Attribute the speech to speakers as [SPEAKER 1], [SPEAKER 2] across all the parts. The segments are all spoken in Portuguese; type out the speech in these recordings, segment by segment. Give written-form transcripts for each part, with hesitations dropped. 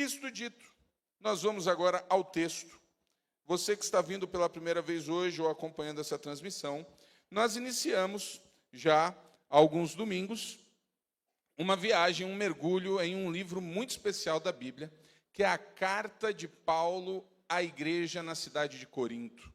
[SPEAKER 1] Isto dito, nós vamos agora ao texto. Você que está vindo pela primeira vez hoje ou acompanhando essa transmissão, nós iniciamos já há alguns domingos uma viagem, um mergulho em um livro muito especial da Bíblia, que é a Carta de Paulo à igreja na cidade de Corinto.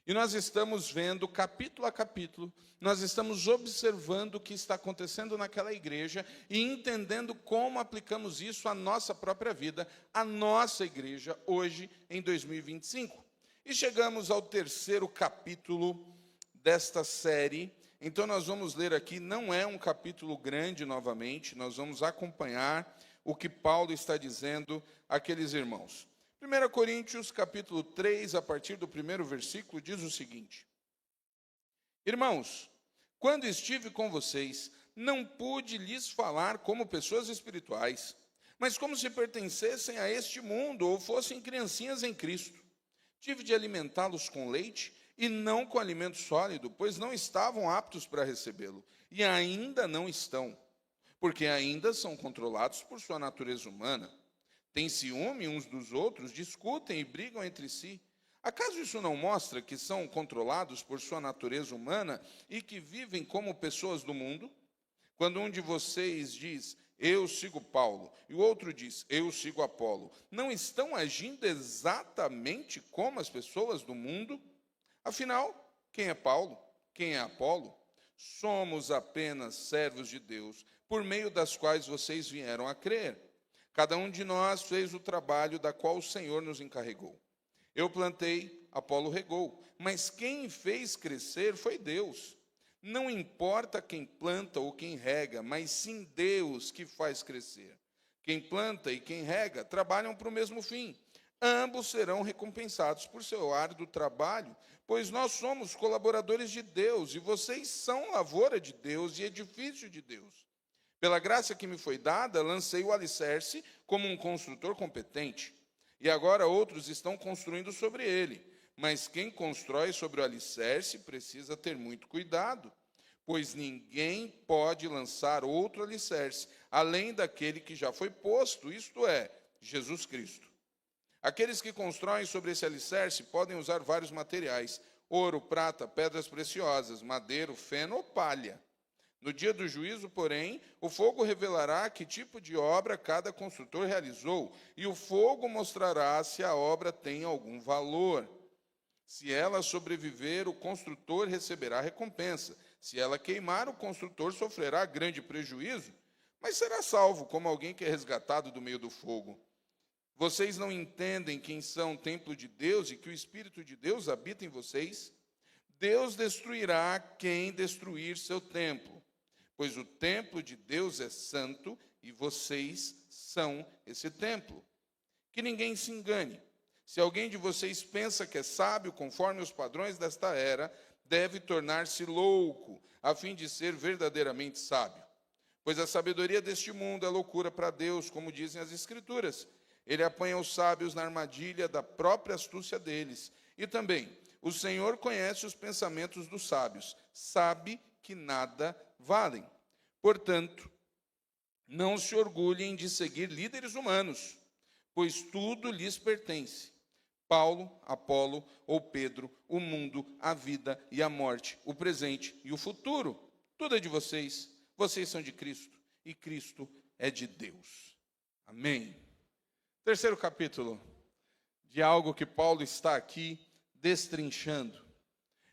[SPEAKER 1] E nós estamos vendo, capítulo a capítulo, nós estamos observando o que está acontecendo naquela igreja e entendendo como aplicamos isso à nossa própria vida, à nossa igreja, hoje, em 2025. E chegamos ao terceiro capítulo desta série. Então nós vamos ler aqui, não é um capítulo grande novamente, nós vamos acompanhar o que Paulo está dizendo àqueles irmãos. 1 Coríntios, capítulo 3, a partir do primeiro versículo, diz o seguinte: Irmãos, quando estive com vocês, não pude lhes falar como pessoas espirituais, mas como se pertencessem a este mundo ou fossem criancinhas em Cristo. Tive de alimentá-los com leite e não com alimento sólido, pois não estavam aptos para recebê-lo, e ainda não estão, porque ainda são controlados por sua natureza humana. Têm ciúme uns dos outros, discutem e brigam entre si. Acaso isso não mostra que são controlados por sua natureza humana e que vivem como pessoas do mundo? Quando um de vocês diz, eu sigo Paulo, e o outro diz, eu sigo Apolo, não estão agindo exatamente como as pessoas do mundo? Afinal, quem é Paulo? Quem é Apolo? Somos apenas servos de Deus, por meio das quais vocês vieram a crer. Cada um de nós fez o trabalho da qual o Senhor nos encarregou. Eu plantei, Apolo regou, mas quem fez crescer foi Deus. Não importa quem planta ou quem rega, mas sim Deus que faz crescer. Quem planta e quem rega trabalham para o mesmo fim. Ambos serão recompensados por seu árduo trabalho, pois nós somos colaboradores de Deus, e vocês são lavoura de Deus e edifício de Deus. Pela graça que me foi dada, lancei o alicerce como um construtor competente. E agora outros estão construindo sobre ele. Mas quem constrói sobre o alicerce precisa ter muito cuidado, pois ninguém pode lançar outro alicerce, além daquele que já foi posto, isto é, Jesus Cristo. Aqueles que constroem sobre esse alicerce podem usar vários materiais: ouro, prata, pedras preciosas, madeiro, feno ou palha. No dia do juízo, porém, o fogo revelará que tipo de obra cada construtor realizou, e o fogo mostrará se a obra tem algum valor. Se ela sobreviver, o construtor receberá recompensa. Se ela queimar, o construtor sofrerá grande prejuízo, mas será salvo como alguém que é resgatado do meio do fogo. Vocês não entendem quem são o templo de Deus e que o Espírito de Deus habita em vocês? Deus destruirá quem destruir seu templo, pois o templo de Deus é santo e vocês são esse templo. Que ninguém se engane. Se alguém de vocês pensa que é sábio conforme os padrões desta era, deve tornar-se louco, a fim de ser verdadeiramente sábio. Pois a sabedoria deste mundo é loucura para Deus, como dizem as Escrituras. Ele apanha os sábios na armadilha da própria astúcia deles. E também, o Senhor conhece os pensamentos dos sábios, sabe que nada valem. Portanto, não se orgulhem de seguir líderes humanos, pois tudo lhes pertence. Paulo, Apolo ou Pedro, o mundo, a vida e a morte, o presente e o futuro. Tudo é de vocês. Vocês são de Cristo e Cristo é de Deus. Amém. Terceiro capítulo de algo que Paulo está aqui destrinchando.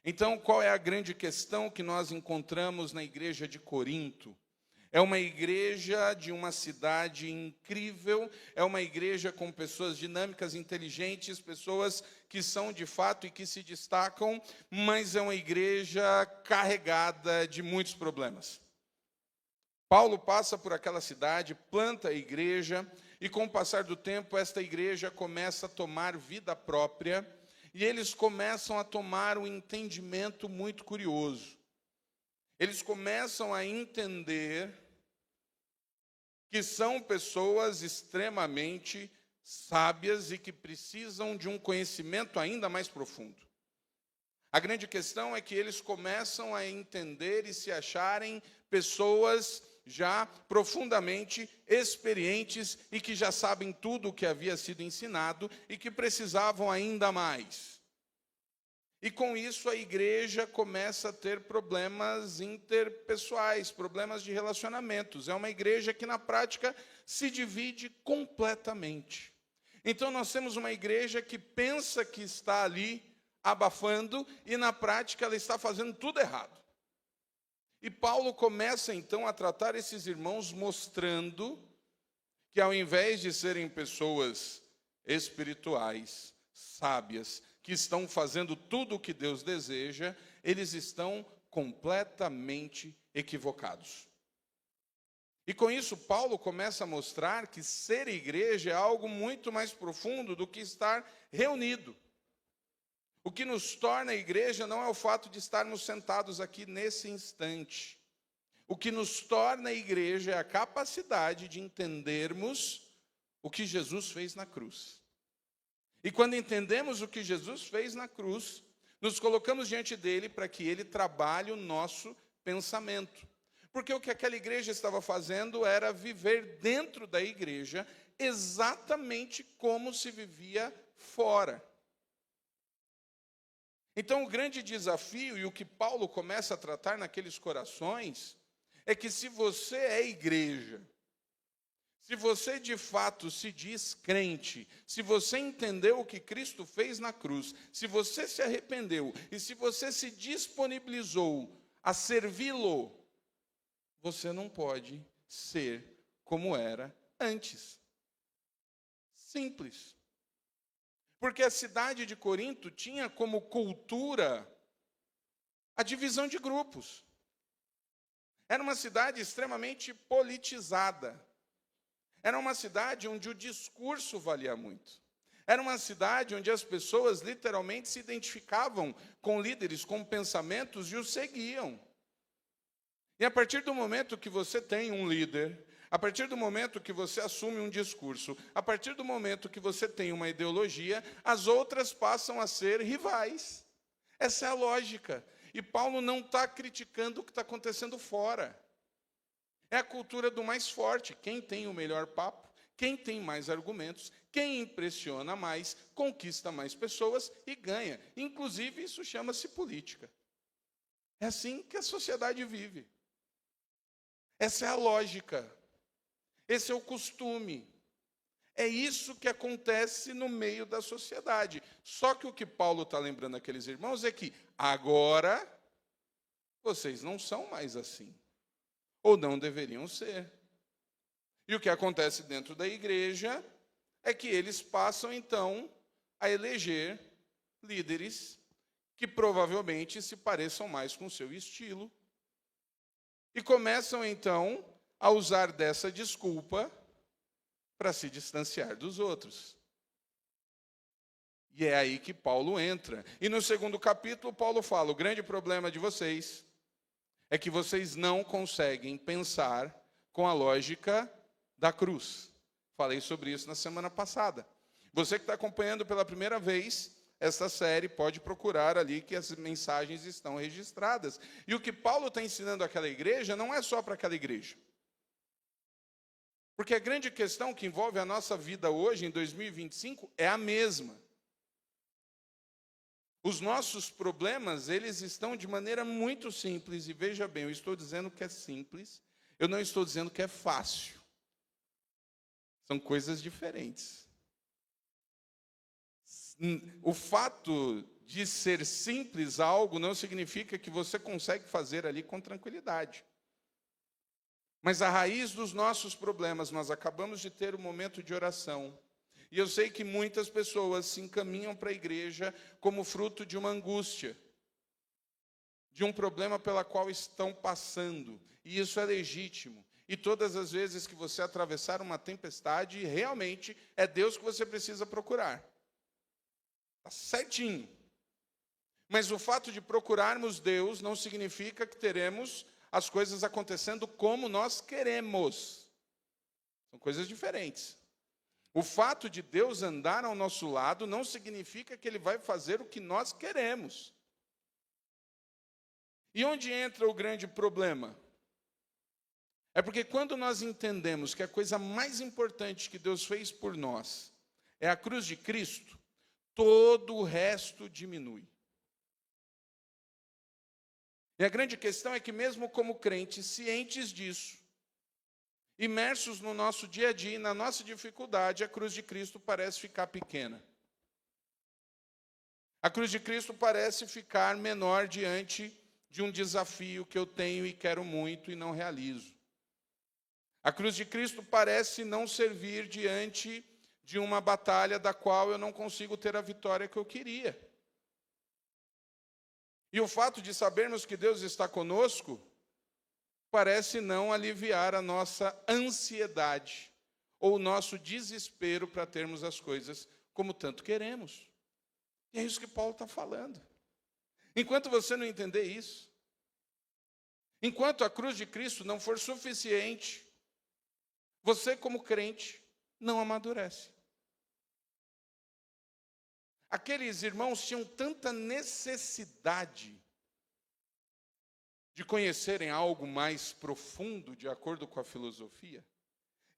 [SPEAKER 1] Então, qual é a grande questão que nós encontramos na igreja de Corinto? É uma igreja de uma cidade incrível, é uma igreja com pessoas dinâmicas, inteligentes, pessoas que são de fato e que se destacam, mas é uma igreja carregada de muitos problemas. Paulo passa por aquela cidade, planta a igreja, e com o passar do tempo, esta igreja começa a tomar vida própria, e eles começam a tomar um entendimento muito curioso. Eles começam a entender que são pessoas extremamente sábias e que precisam de um conhecimento ainda mais profundo. A grande questão é que eles começam a entender e se acharem pessoas já profundamente experientes e que já sabem tudo o que havia sido ensinado e que precisavam ainda mais. E com isso a igreja começa a ter problemas interpessoais, problemas de relacionamentos. É uma igreja que na prática se divide completamente. Então nós temos uma igreja que pensa que está ali abafando e na prática ela está fazendo tudo errado. E Paulo começa então a tratar esses irmãos mostrando que ao invés de serem pessoas espirituais, sábias, que estão fazendo tudo o que Deus deseja, eles estão completamente equivocados. E com isso, Paulo começa a mostrar que ser igreja é algo muito mais profundo do que estar reunido. O que nos torna igreja não é o fato de estarmos sentados aqui nesse instante. O que nos torna igreja é a capacidade de entendermos o que Jesus fez na cruz. E quando entendemos o que Jesus fez na cruz, nos colocamos diante dele para que ele trabalhe o nosso pensamento. Porque o que aquela igreja estava fazendo era viver dentro da igreja exatamente como se vivia fora. Então o grande desafio e o que Paulo começa a tratar naqueles corações é que se você é igreja, se você de fato se diz crente, se você entendeu o que Cristo fez na cruz, se você se arrependeu e se você se disponibilizou a servi-lo, você não pode ser como era antes. Simples. Porque a cidade de Corinto tinha como cultura a divisão de grupos. Era uma cidade extremamente politizada. Era uma cidade onde o discurso valia muito. Era uma cidade onde as pessoas literalmente se identificavam com líderes, com pensamentos e os seguiam. E a partir do momento que você tem um líder, a partir do momento que você assume um discurso, a partir do momento que você tem uma ideologia, as outras passam a ser rivais. Essa é a lógica. E Paulo não está criticando o que está acontecendo fora. É a cultura do mais forte. Quem tem o melhor papo, quem tem mais argumentos, quem impressiona mais, conquista mais pessoas e ganha. Inclusive, isso chama-se política. É assim que a sociedade vive. Essa é a lógica. Esse é o costume. É isso que acontece no meio da sociedade. Só que o que Paulo está lembrando aqueles irmãos é que agora vocês não são mais assim. Ou não deveriam ser. E o que acontece dentro da igreja é que eles passam, então, a eleger líderes que provavelmente se pareçam mais com o seu estilo. E começam, então, a usar dessa desculpa para se distanciar dos outros. E é aí que Paulo entra. E no segundo capítulo, Paulo fala: o grande problema de vocês é que vocês não conseguem pensar com a lógica da cruz. Falei sobre isso na semana passada. Você que está acompanhando pela primeira vez essa série, pode procurar ali que as mensagens estão registradas. E o que Paulo está ensinando àquela igreja não é só para aquela igreja. Porque a grande questão que envolve a nossa vida hoje, em 2025, é a mesma. Os nossos problemas, eles estão de maneira muito simples. E veja bem, eu estou dizendo que é simples, eu não estou dizendo que é fácil. São coisas diferentes. O fato de ser simples algo não significa que você consegue fazer ali com tranquilidade. Mas a raiz dos nossos problemas, nós acabamos de ter um momento de oração. E eu sei que muitas pessoas se encaminham para a igreja como fruto de uma angústia, de um problema pela qual estão passando. E isso é legítimo. E todas as vezes que você atravessar uma tempestade, realmente é Deus que você precisa procurar. Está certinho. Mas o fato de procurarmos Deus não significa que teremos as coisas acontecendo como nós queremos. São coisas diferentes. O fato de Deus andar ao nosso lado não significa que Ele vai fazer o que nós queremos. E onde entra o grande problema? É porque quando nós entendemos que a coisa mais importante que Deus fez por nós é a cruz de Cristo, todo o resto diminui. E a grande questão é que mesmo como crentes, cientes disso, imersos no nosso dia a dia, na nossa dificuldade, a cruz de Cristo parece ficar pequena. A cruz de Cristo parece ficar menor diante de um desafio que eu tenho e quero muito e não realizo. A cruz de Cristo parece não servir diante de uma batalha da qual eu não consigo ter a vitória que eu queria. E o fato de sabermos que Deus está conosco parece não aliviar a nossa ansiedade ou o nosso desespero para termos as coisas como tanto queremos. E é isso que Paulo está falando. Enquanto você não entender isso, enquanto a cruz de Cristo não for suficiente, você como crente não amadurece. Aqueles irmãos tinham tanta necessidade de conhecerem algo mais profundo, de acordo com a filosofia,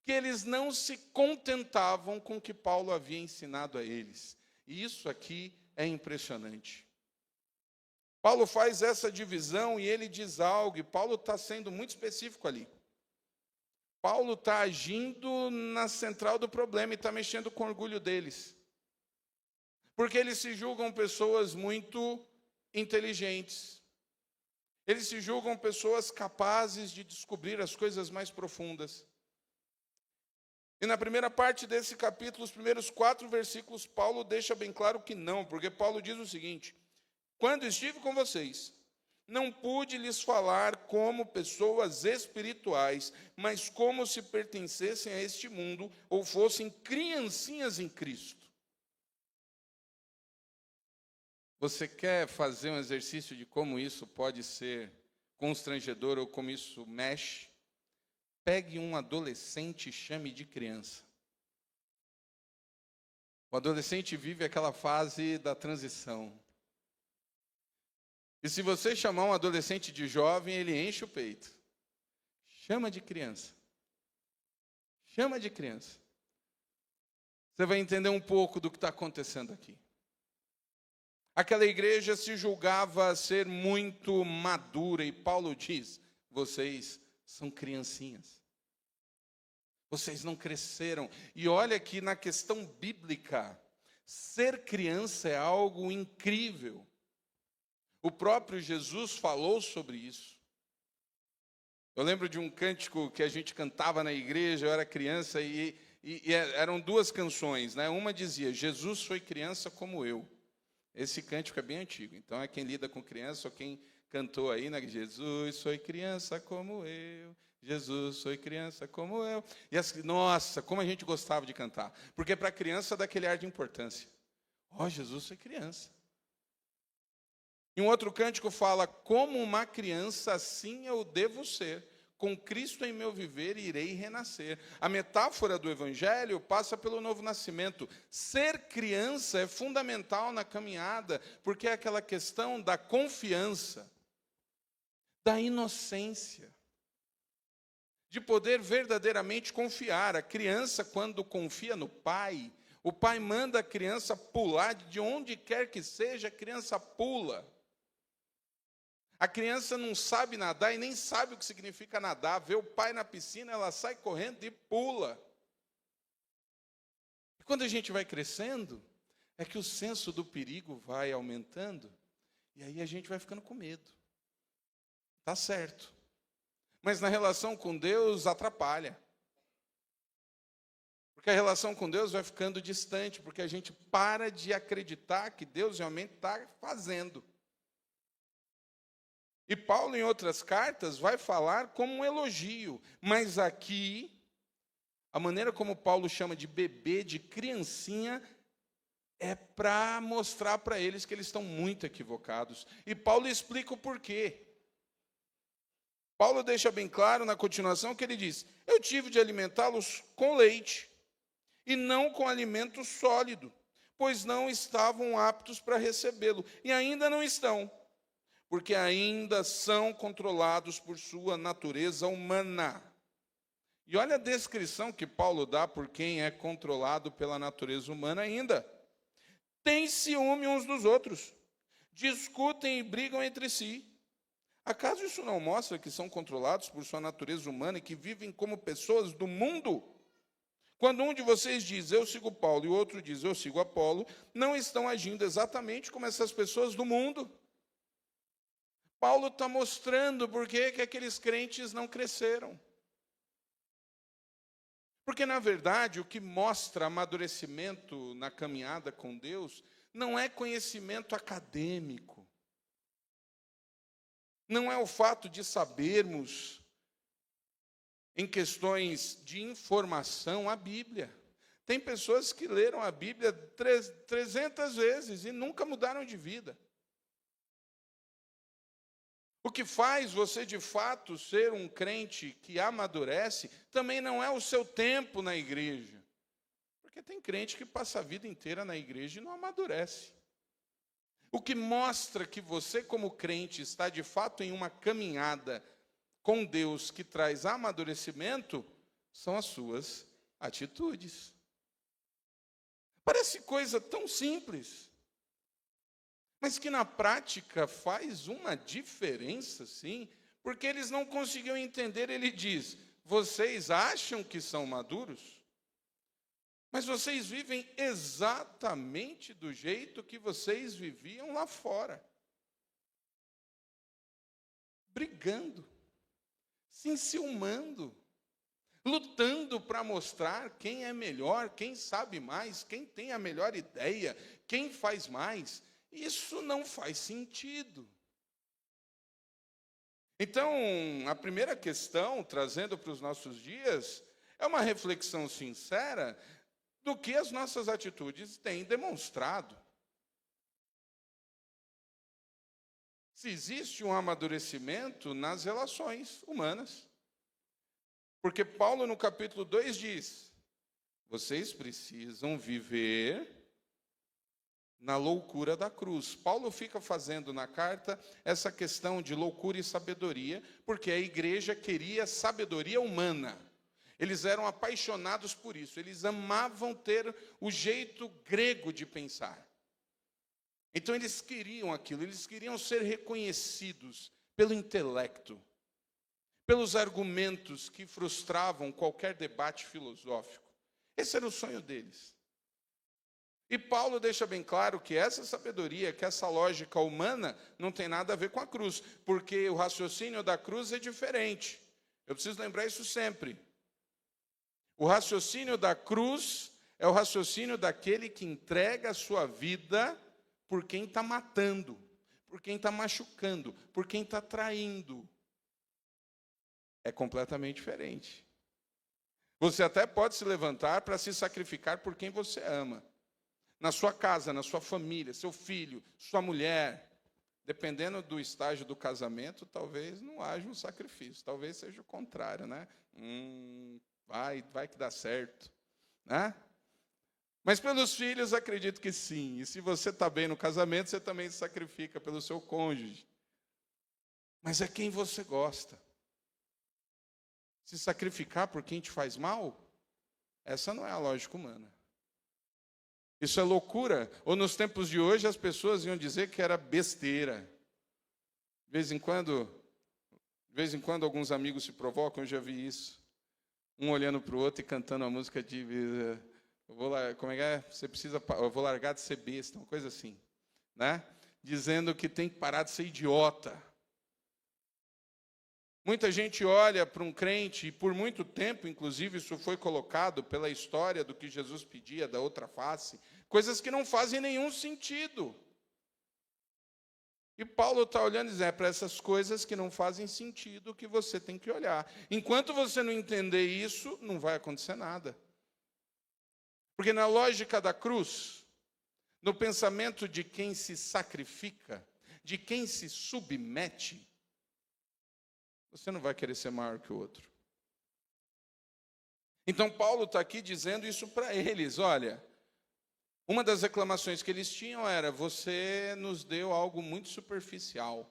[SPEAKER 1] que eles não se contentavam com o que Paulo havia ensinado a eles. E isso aqui é impressionante. Paulo faz essa divisão e ele diz algo, e Paulo está sendo muito específico ali. Paulo está agindo na central do problema e está mexendo com o orgulho deles. Porque eles se julgam pessoas muito inteligentes. Eles se julgam pessoas capazes de descobrir as coisas mais profundas. E na primeira parte desse capítulo, os primeiros 4 versículos, Paulo deixa bem claro que não, porque Paulo diz o seguinte: quando estive com vocês, não pude lhes falar como pessoas espirituais, mas como se pertencessem a este mundo ou fossem criancinhas em Cristo. Você quer fazer um exercício de como isso pode ser constrangedor ou como isso mexe? Pegue um adolescente e chame de criança. O adolescente vive aquela fase da transição. E se você chamar um adolescente de jovem, ele enche o peito. Chama de criança. Chama de criança. Você vai entender um pouco do que está acontecendo aqui. Aquela igreja se julgava ser muito madura, e Paulo diz: vocês são criancinhas. Vocês não cresceram. E olha que na questão bíblica, ser criança é algo incrível. O próprio Jesus falou sobre isso. Eu lembro de um cântico que a gente cantava na igreja, eu era criança, e eram 2 canções, né? Uma dizia: Jesus foi criança como eu. Esse cântico é bem antigo, então é quem lida com criança, ou quem cantou aí, né? Jesus foi criança como eu, Jesus foi criança como eu. E nossa, como a gente gostava de cantar, porque para a criança dá aquele ar de importância. Jesus foi criança. E um outro cântico fala: como uma criança, assim eu devo ser. Com Cristo em meu viver, irei renascer. A metáfora do Evangelho passa pelo novo nascimento. Ser criança é fundamental na caminhada, porque é aquela questão da confiança, da inocência, de poder verdadeiramente confiar. A criança, quando confia no pai, o pai manda a criança pular, de onde quer que seja, a criança pula. A criança não sabe nadar e nem sabe o que significa nadar. Vê o pai na piscina, ela sai correndo e pula. E quando a gente vai crescendo, é que o senso do perigo vai aumentando, e aí a gente vai ficando com medo. Tá certo. Mas na relação com Deus atrapalha. Porque a relação com Deus vai ficando distante, porque a gente para de acreditar que Deus realmente está fazendo. E Paulo, em outras cartas, vai falar como um elogio. Mas aqui, a maneira como Paulo chama de bebê, de criancinha, é para mostrar para eles que eles estão muito equivocados. E Paulo explica o porquê. Paulo deixa bem claro na continuação que ele diz: eu tive de alimentá-los com leite, e não com alimento sólido, pois não estavam aptos para recebê-lo, e ainda não estão, porque ainda são controlados por sua natureza humana. E olha a descrição que Paulo dá por quem é controlado pela natureza humana ainda. Tem ciúme uns dos outros, discutem e brigam entre si. Acaso isso não mostra que são controlados por sua natureza humana e que vivem como pessoas do mundo? Quando um de vocês diz, eu sigo Paulo, e o outro diz, eu sigo Apolo, não estão agindo exatamente como essas pessoas do mundo. Paulo está mostrando por que aqueles crentes não cresceram. Porque, na verdade, o que mostra amadurecimento na caminhada com Deus não é conhecimento acadêmico. Não é o fato de sabermos, em questões de informação, a Bíblia. Tem pessoas que leram a Bíblia 300 vezes e nunca mudaram de vida. O que faz você, de fato, ser um crente que amadurece, também não é o seu tempo na igreja. Porque tem crente que passa a vida inteira na igreja e não amadurece. O que mostra que você, como crente, está, de fato, em uma caminhada com Deus que traz amadurecimento, são as suas atitudes. Parece coisa tão simples, mas que na prática faz uma diferença, sim, porque eles não conseguiam entender. Ele diz, vocês acham que são maduros, mas vocês vivem exatamente do jeito que vocês viviam lá fora. Brigando, se enciumando, lutando para mostrar quem é melhor, quem sabe mais, quem tem a melhor ideia, quem faz mais. Isso não faz sentido. Então, a primeira questão, trazendo para os nossos dias, é uma reflexão sincera do que as nossas atitudes têm demonstrado. Se existe um amadurecimento nas relações humanas. Porque Paulo, no capítulo 2, diz, vocês precisam viver na loucura da cruz. Paulo fica fazendo na carta essa questão de loucura e sabedoria, porque a igreja queria sabedoria humana. Eles eram apaixonados por isso, eles amavam ter o jeito grego de pensar. Então eles queriam aquilo, eles queriam ser reconhecidos pelo intelecto, pelos argumentos que frustravam qualquer debate filosófico. Esse era o sonho deles. E Paulo deixa bem claro que essa sabedoria, que essa lógica humana não tem nada a ver com a cruz, porque o raciocínio da cruz é diferente. Eu preciso lembrar isso sempre. O raciocínio da cruz é o raciocínio daquele que entrega a sua vida por quem está matando, por quem está machucando, por quem está traindo. É completamente diferente. Você até pode se levantar para se sacrificar por quem você ama. Na sua casa, na sua família, seu filho, sua mulher. Dependendo do estágio do casamento, talvez não haja um sacrifício. Talvez seja o contrário, né? Vai que dá certo. Né? Mas pelos filhos, acredito que sim. E se você está bem no casamento, você também se sacrifica pelo seu cônjuge. Mas é quem você gosta. Se sacrificar por quem te faz mal, essa não é a lógica humana. Isso é loucura. Ou nos tempos de hoje as pessoas iam dizer que era besteira. De vez em quando alguns amigos se provocam, eu já vi isso. Um olhando para o outro e cantando a música de como é que é? Eu vou largar de ser besta, uma coisa assim, né? Dizendo que tem que parar de ser idiota. Muita gente olha para um crente, e por muito tempo, inclusive, isso foi colocado pela história do que Jesus pedia, da outra face, coisas que não fazem nenhum sentido. E Paulo está olhando e diz, para essas coisas que não fazem sentido que você tem que olhar. Enquanto você não entender isso, não vai acontecer nada. Porque na lógica da cruz, no pensamento de quem se sacrifica, de quem se submete, você não vai querer ser maior que o outro. Então, Paulo está aqui dizendo isso para eles. Olha, uma das reclamações que eles tinham era, você nos deu algo muito superficial.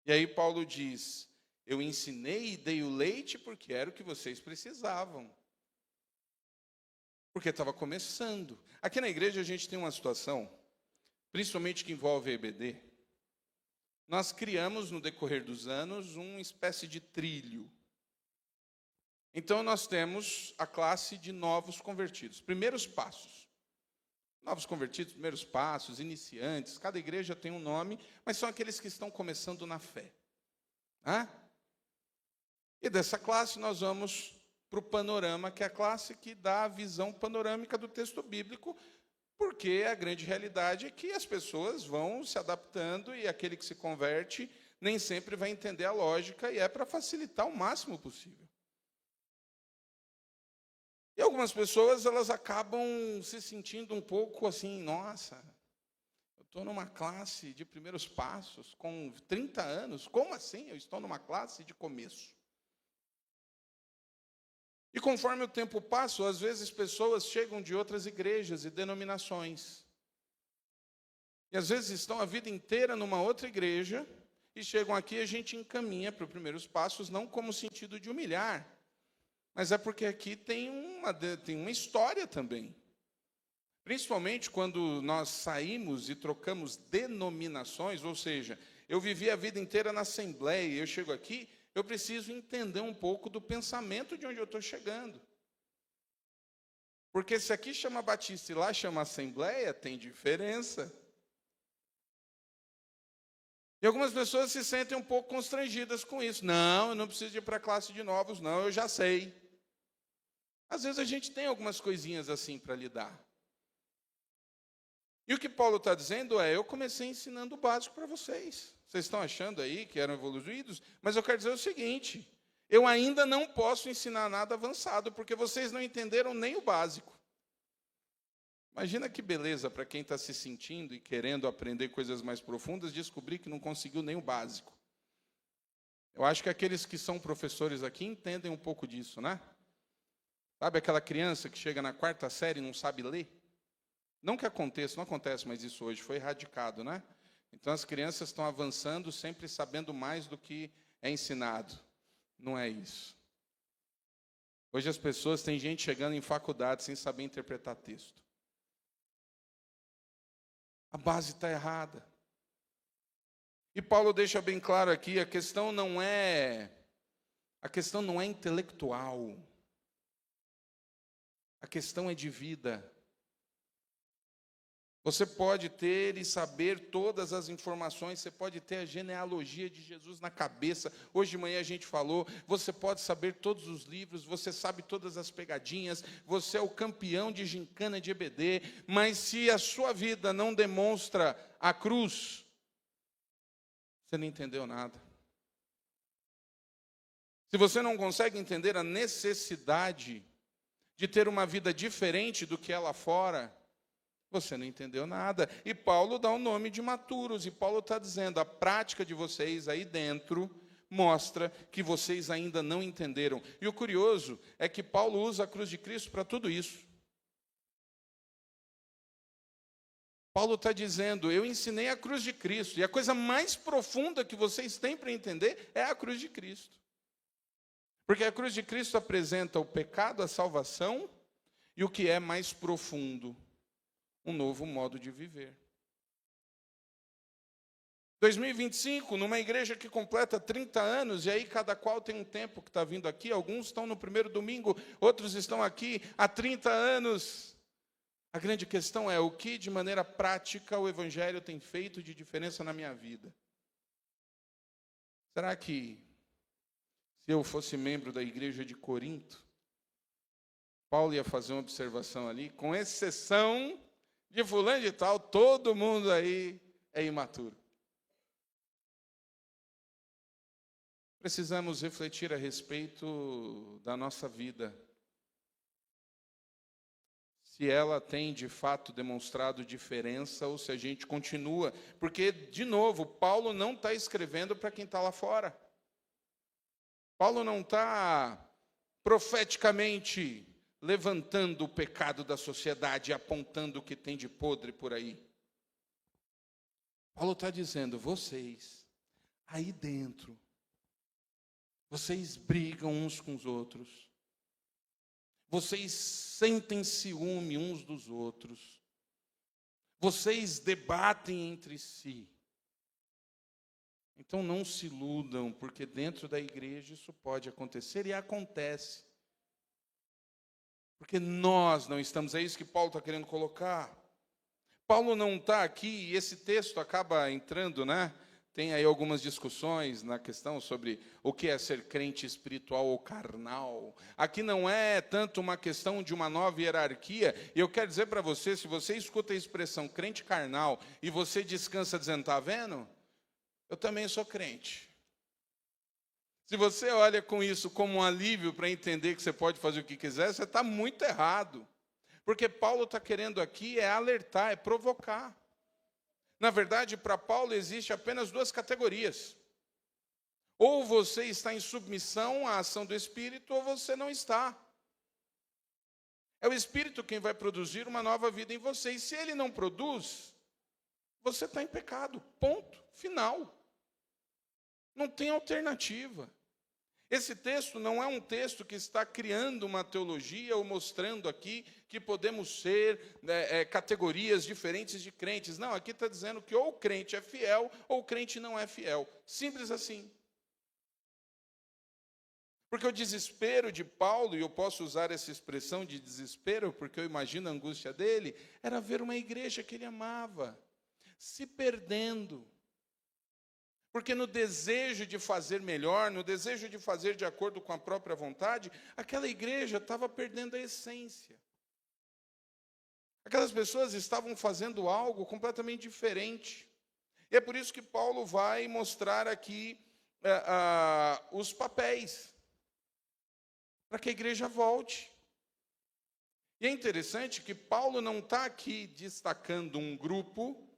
[SPEAKER 1] E aí Paulo diz, Eu ensinei e dei o leite porque era o que vocês precisavam. Porque estava começando. Aqui na igreja a gente tem uma situação, principalmente que envolve a EBD. Nós criamos, no decorrer dos anos, uma espécie de trilho. Então, nós temos a classe de novos convertidos. Primeiros passos. Novos convertidos, primeiros passos, iniciantes. Cada igreja tem um nome, mas são aqueles que estão começando na fé. E dessa classe nós vamos para o panorama, que é a classe que dá a visão panorâmica do texto bíblico, porque a grande realidade é que as pessoas vão se adaptando e aquele que se converte nem sempre vai entender a lógica, e é para facilitar o máximo possível. E algumas pessoas, elas acabam se sentindo um pouco assim, nossa, eu estou numa classe de primeiros passos com 30 anos, como assim eu estou numa classe de começo? E conforme o tempo passa, às vezes pessoas chegam de outras igrejas e denominações. E às vezes estão a vida inteira numa outra igreja e chegam aqui e a gente encaminha para os primeiros passos, não como sentido de humilhar, mas é porque aqui tem uma história também. Principalmente quando nós saímos e trocamos denominações, ou seja, eu vivi a vida inteira na Assembleia e eu chego aqui, eu preciso entender um pouco do pensamento de onde eu estou chegando. Porque se aqui chama Batista e lá chama Assembleia, tem diferença. E algumas pessoas se sentem um pouco constrangidas com isso. Não, eu não preciso ir para a classe de novos, não, eu já sei. Às vezes a gente tem algumas coisinhas assim para lidar. E o que Paulo está dizendo é, eu comecei ensinando o básico para vocês. Vocês estão achando aí que eram evoluídos? Mas eu quero dizer o seguinte, eu ainda não posso ensinar nada avançado, porque vocês não entenderam nem o básico. Imagina que beleza para quem está se sentindo e querendo aprender coisas mais profundas, descobrir que não conseguiu nem o básico. Eu acho que aqueles que são professores aqui entendem um pouco disso, né? Sabe aquela criança que chega na 4ª série e não sabe ler? Não que aconteça, não acontece mais isso hoje, foi erradicado, né? Então as crianças estão avançando sempre sabendo mais do que é ensinado. Não é isso. Hoje as pessoas, tem gente chegando em faculdade sem saber interpretar texto. A base está errada. E Paulo deixa bem claro aqui, a questão não é intelectual. A questão é de vida. Você pode ter e saber todas as informações, você pode ter a genealogia de Jesus na cabeça. Hoje de manhã a gente falou, você pode saber todos os livros, você sabe todas as pegadinhas, você é o campeão de gincana de EBD, mas se a sua vida não demonstra a cruz, você não entendeu nada. Se você não consegue entender a necessidade de ter uma vida diferente do que é lá fora, você não entendeu nada. E Paulo dá o nome de maturos. E Paulo está dizendo, a prática de vocês aí dentro mostra que vocês ainda não entenderam. E o curioso é que Paulo usa a cruz de Cristo para tudo isso. Paulo está dizendo, eu ensinei a cruz de Cristo. E a coisa mais profunda que vocês têm para entender é a cruz de Cristo. Porque a cruz de Cristo apresenta o pecado, a salvação e o que é mais profundo, um novo modo de viver. 2025, numa igreja que completa 30 anos, e aí cada qual tem um tempo que está vindo aqui, alguns estão no primeiro domingo, outros estão aqui há 30 anos. A grande questão é, o que de maneira prática o Evangelho tem feito de diferença na minha vida? Será que, se eu fosse membro da igreja de Corinto, Paulo ia fazer uma observação ali, com exceção de fulano de tal, todo mundo aí é imaturo. Precisamos refletir a respeito da nossa vida. Se ela tem, de fato, demonstrado diferença ou se a gente continua. Porque, de novo, Paulo não está escrevendo para quem está lá fora. Paulo não está profeticamente levantando o pecado da sociedade e apontando o que tem de podre por aí. Paulo está dizendo, vocês, aí dentro, Vocês brigam uns com os outros. Vocês sentem ciúme uns dos outros. Vocês debatem entre si. Então não se iludam, porque dentro da igreja isso pode acontecer e acontece. Porque nós não estamos, é isso que Paulo está querendo colocar. Paulo não está aqui, e esse texto acaba entrando, né? Tem aí algumas discussões na questão sobre o que é ser crente espiritual ou carnal. Aqui não é tanto uma questão de uma nova hierarquia. E eu quero dizer para você, se você escuta a expressão crente carnal e você descansa dizendo, está vendo? Eu também sou crente. Se você olha com isso como um alívio para entender que você pode fazer o que quiser, você está muito errado. Porque Paulo está querendo aqui é alertar, é provocar. Na verdade, para Paulo existe apenas duas categorias. Ou você está em submissão à ação do Espírito, ou você não está. É o Espírito quem vai produzir uma nova vida em você. E se ele não produz, você está em pecado. Ponto. Final. Não tem alternativa. Esse texto não é um texto que está criando uma teologia ou mostrando aqui que podemos ser categorias diferentes de crentes. Não, aqui está dizendo que ou o crente é fiel ou o crente não é fiel. Simples assim. Porque o desespero de Paulo, e eu posso usar essa expressão de desespero porque eu imagino a angústia dele, era ver uma igreja que ele amava se perdendo. Porque no desejo de fazer melhor, no desejo de fazer de acordo com a própria vontade, aquela igreja estava perdendo a essência. Aquelas pessoas estavam fazendo algo completamente diferente. E é por isso que Paulo vai mostrar aqui os papéis, para que a igreja volte. E é interessante que Paulo não está aqui destacando um grupo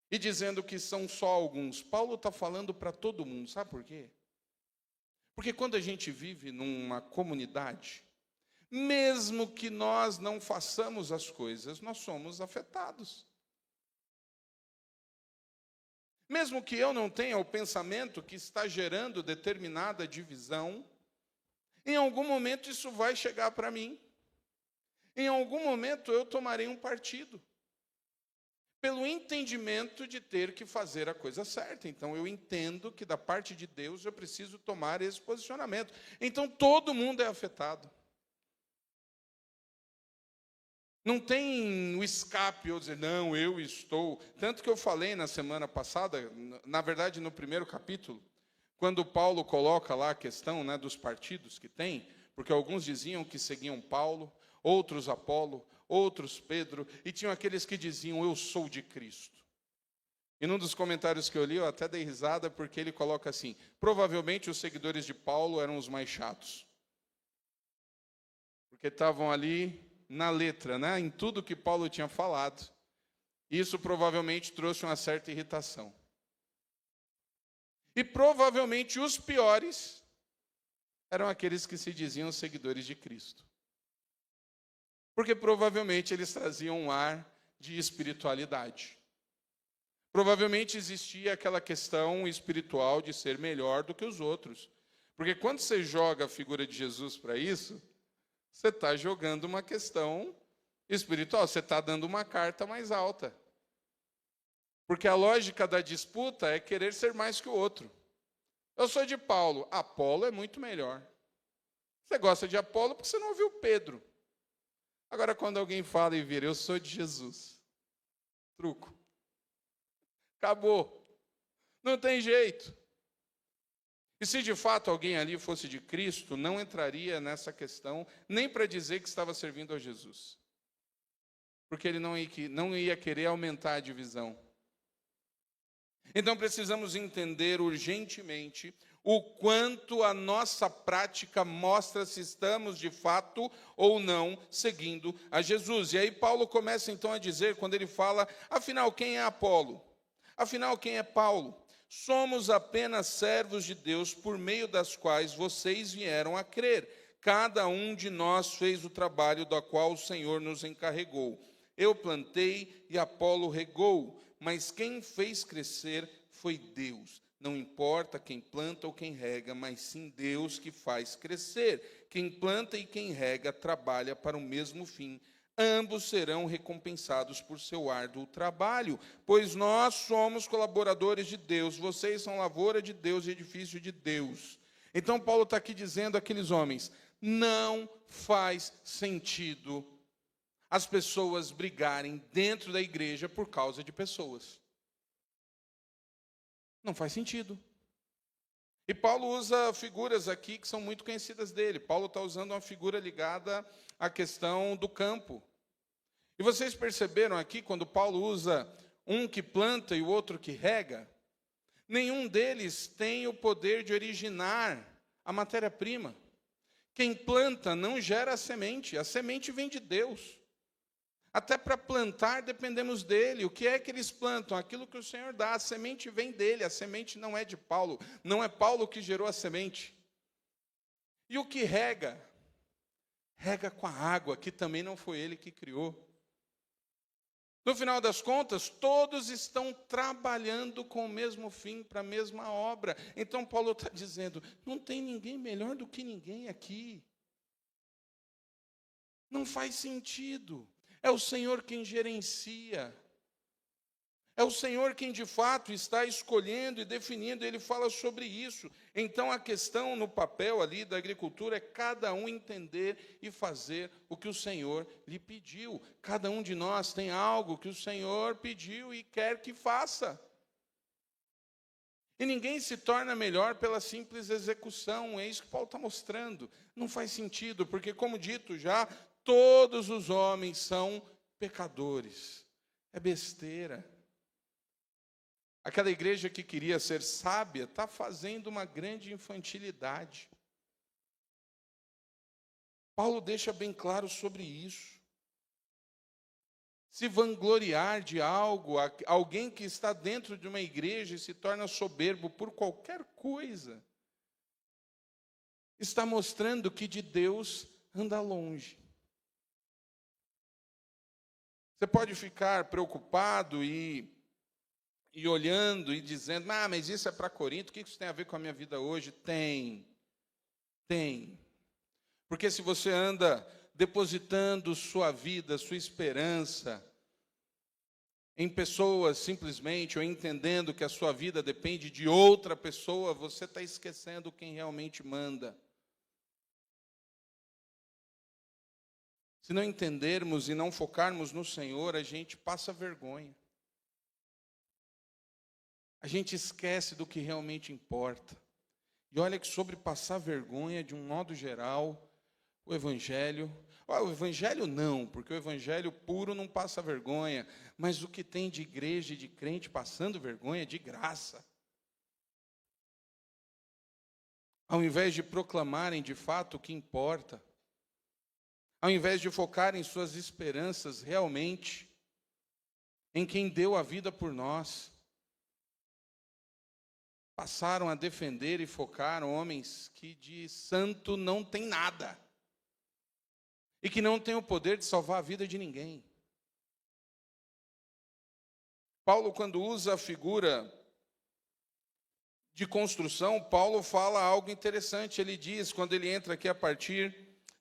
[SPEAKER 1] e dizendo que são só alguns. Paulo está falando para todo mundo, sabe por quê? Porque quando a gente vive numa comunidade, mesmo que nós não façamos as coisas, nós somos afetados. Mesmo que eu não tenha o pensamento que está gerando determinada divisão, em algum momento isso vai chegar para mim. Em algum momento eu tomarei um partido. Pelo entendimento de ter que fazer a coisa certa. Então, eu entendo que, da parte de Deus, eu preciso tomar esse posicionamento. Então, todo mundo é afetado. Não tem o escape, ou dizer, não, eu estou... Tanto que eu falei na semana passada, na verdade, no primeiro capítulo, quando Paulo coloca lá a questão, né, dos partidos que tem, porque alguns diziam que seguiam Paulo, outros Apolo, outros Pedro, e tinham aqueles que diziam, eu sou de Cristo. E num dos comentários que eu li, eu até dei risada, porque ele coloca assim, provavelmente os seguidores de Paulo eram os mais chatos. Porque estavam ali na letra, né, em tudo que Paulo tinha falado. Isso provavelmente trouxe uma certa irritação. E provavelmente os piores eram aqueles que se diziam seguidores de Cristo. Porque provavelmente eles traziam um ar de espiritualidade. Provavelmente existia aquela questão espiritual de ser melhor do que os outros. Porque quando você joga a figura de Jesus para isso, você está jogando uma questão espiritual, você está dando uma carta mais alta. Porque a lógica da disputa é querer ser mais que o outro. Eu sou de Paulo, Apolo é muito melhor. Você gosta de Apolo porque você não ouviu Pedro. Agora, quando alguém fala e vira, eu sou de Jesus. Truco. Acabou. Não tem jeito. E se de fato alguém ali fosse de Cristo, não entraria nessa questão, nem para dizer que estava servindo a Jesus. Porque ele não ia querer aumentar a divisão. Então precisamos entender urgentemente o quanto a nossa prática mostra se estamos de fato ou não seguindo a Jesus. E aí Paulo começa então a dizer, quando ele fala, afinal quem é Apolo? Afinal quem é Paulo? Somos apenas servos de Deus por meio das quais vocês vieram a crer. Cada um de nós fez o trabalho do qual o Senhor nos encarregou. Eu plantei e Apolo regou, mas quem fez crescer foi Deus. Não importa quem planta ou quem rega, mas sim Deus que faz crescer. Quem planta e quem rega trabalha para o mesmo fim. Ambos serão recompensados por seu árduo trabalho, pois nós somos colaboradores de Deus, vocês são lavoura de Deus e edifício de Deus. Então Paulo está aqui dizendo àqueles homens, não faz sentido as pessoas brigarem dentro da igreja por causa de pessoas. Não faz sentido. E Paulo usa figuras aqui que são muito conhecidas dele. Paulo está usando uma figura ligada à questão do campo. E vocês perceberam aqui, quando Paulo usa um que planta e o outro que rega, nenhum deles tem o poder de originar a matéria-prima. Quem planta não gera a semente vem de Deus. Até para plantar dependemos dele. O que é que eles plantam? Aquilo que o Senhor dá. A semente vem dele. A semente não é de Paulo. Não é Paulo que gerou a semente. E o que rega? Rega com a água, que também não foi ele que criou. No final das contas, todos estão trabalhando com o mesmo fim, para a mesma obra. Então Paulo está dizendo, não tem ninguém melhor do que ninguém aqui. Não faz sentido. É o Senhor quem gerencia. É o Senhor quem de fato está escolhendo e definindo, ele fala sobre isso. Então a questão no papel ali da agricultura é cada um entender e fazer o que o Senhor lhe pediu. Cada um de nós tem algo que o Senhor pediu e quer que faça. E ninguém se torna melhor pela simples execução, é isso que Paulo está mostrando. Não faz sentido, porque como dito já, todos os homens são pecadores. É besteira. Aquela igreja que queria ser sábia está fazendo uma grande infantilidade. Paulo deixa bem claro sobre isso. Se vangloriar de algo, alguém que está dentro de uma igreja e se torna soberbo por qualquer coisa, está mostrando que de Deus anda longe. Você pode ficar preocupado e olhando e dizendo, mas isso é para Corinto, o que isso tem a ver com a minha vida hoje? Tem. Porque se você anda depositando sua vida, sua esperança em pessoas simplesmente, ou entendendo que a sua vida depende de outra pessoa, você está esquecendo quem realmente manda. Se não entendermos e não focarmos no Senhor, a gente passa vergonha. A gente esquece do que realmente importa. E olha que sobre passar vergonha, de um modo geral, o Evangelho não, porque o Evangelho puro não passa vergonha, mas o que tem de igreja e de crente passando vergonha é de graça. Ao invés de proclamarem de fato o que importa, ao invés de focarem suas esperanças realmente em quem deu a vida por nós, passaram a defender e focar homens que de santo não tem nada. E que não têm o poder de salvar a vida de ninguém. Paulo, quando usa a figura de construção, Paulo fala algo interessante. Ele diz, quando ele entra aqui a partir